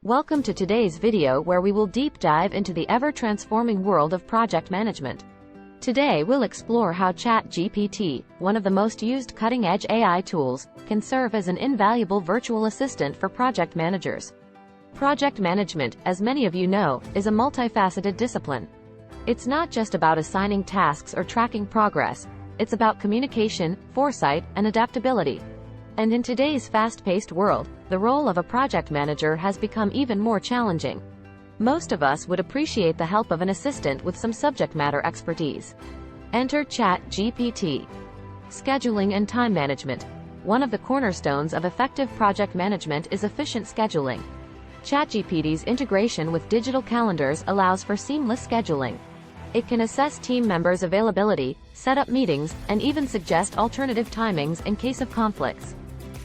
Welcome to today's video where we will deep dive into the ever-transforming world of project management. Today we'll explore how ChatGPT, one of the most used cutting-edge AI tools, can serve as an invaluable virtual assistant for project managers. Project management, as many of you know, is a multifaceted discipline. It's not just about assigning tasks or tracking progress. It's about communication, foresight, and adaptability. And in today's fast-paced world, the role of a project manager has become even more challenging. Most of us would appreciate the help of an assistant with some subject matter expertise. Enter ChatGPT. Scheduling and time management. One of the cornerstones of effective project management is efficient scheduling. ChatGPT's integration with digital calendars allows for seamless scheduling. It can assess team members' availability, set up meetings, and even suggest alternative timings in case of conflicts.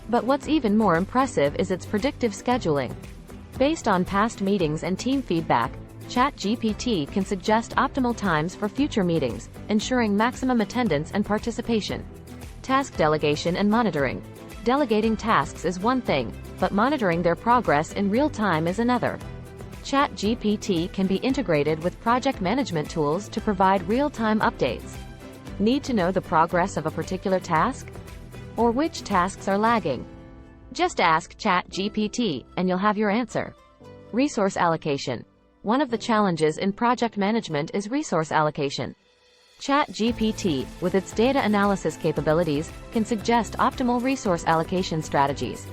But what's even more impressive is its predictive scheduling. Based on past meetings and team feedback, ChatGPT can suggest optimal times for future meetings, ensuring maximum attendance and participation. Task delegation and monitoring. Delegating tasks is one thing, but monitoring their progress in real time is another. ChatGPT can be integrated with project management tools to provide real-time updates. Need to know the progress of a particular task? Or which tasks are lagging? Just ask ChatGPT, and you'll have your answer. Resource allocation. One of the challenges in project management is resource allocation. ChatGPT, with its data analysis capabilities, can suggest optimal resource allocation strategies.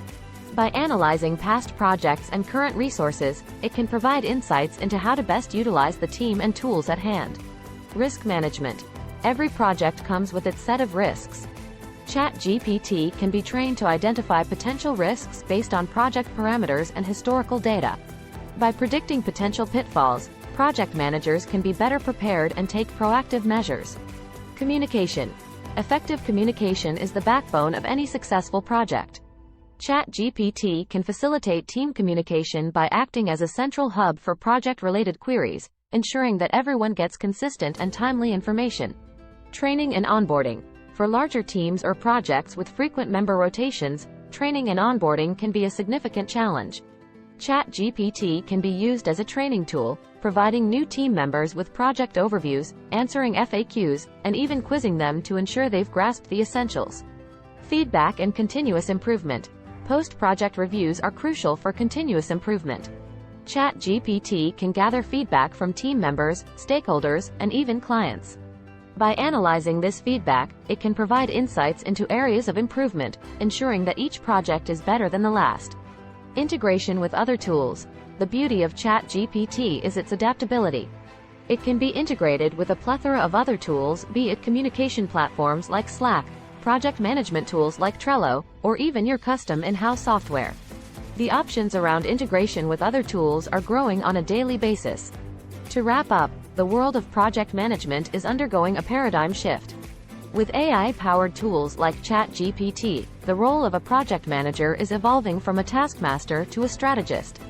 By analyzing past projects and current resources, it can provide insights into how to best utilize the team and tools at hand. Risk management. Every project comes with its set of risks. ChatGPT can be trained to identify potential risks based on project parameters and historical data. By predicting potential pitfalls, project managers can be better prepared and take proactive measures. Communication. Effective communication is the backbone of any successful project. ChatGPT can facilitate team communication by acting as a central hub for project-related queries, ensuring that everyone gets consistent and timely information. Training and onboarding. For larger teams or projects with frequent member rotations, training and onboarding can be a significant challenge. ChatGPT can be used as a training tool, providing new team members with project overviews, answering FAQs, and even quizzing them to ensure they've grasped the essentials. Feedback and continuous improvement. Post-project reviews are crucial for continuous improvement. ChatGPT can gather feedback from team members, stakeholders, and even clients. By analyzing this feedback, it can provide insights into areas of improvement, ensuring that each project is better than the last. Integration with other tools. The beauty of ChatGPT is its adaptability. It can be integrated with a plethora of other tools, be it communication platforms like Slack, project management tools like Trello, or even your custom in-house software. The options around integration with other tools are growing on a daily basis. To wrap up, the world of project management is undergoing a paradigm shift. With AI-powered tools like ChatGPT, the role of a project manager is evolving from a taskmaster to a strategist.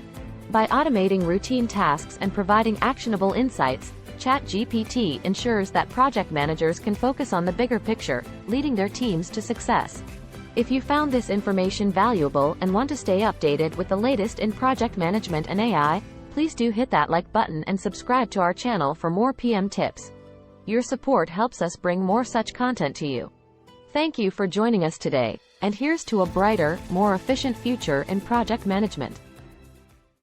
By automating routine tasks and providing actionable insights, ChatGPT ensures that project managers can focus on the bigger picture, leading their teams to success. If you found this information valuable and want to stay updated with the latest in project management and AI, please do hit that like button and subscribe to our channel for more PM tips. Your support helps us bring more such content to you. Thank you for joining us today, and here's to a brighter, more efficient future in project management.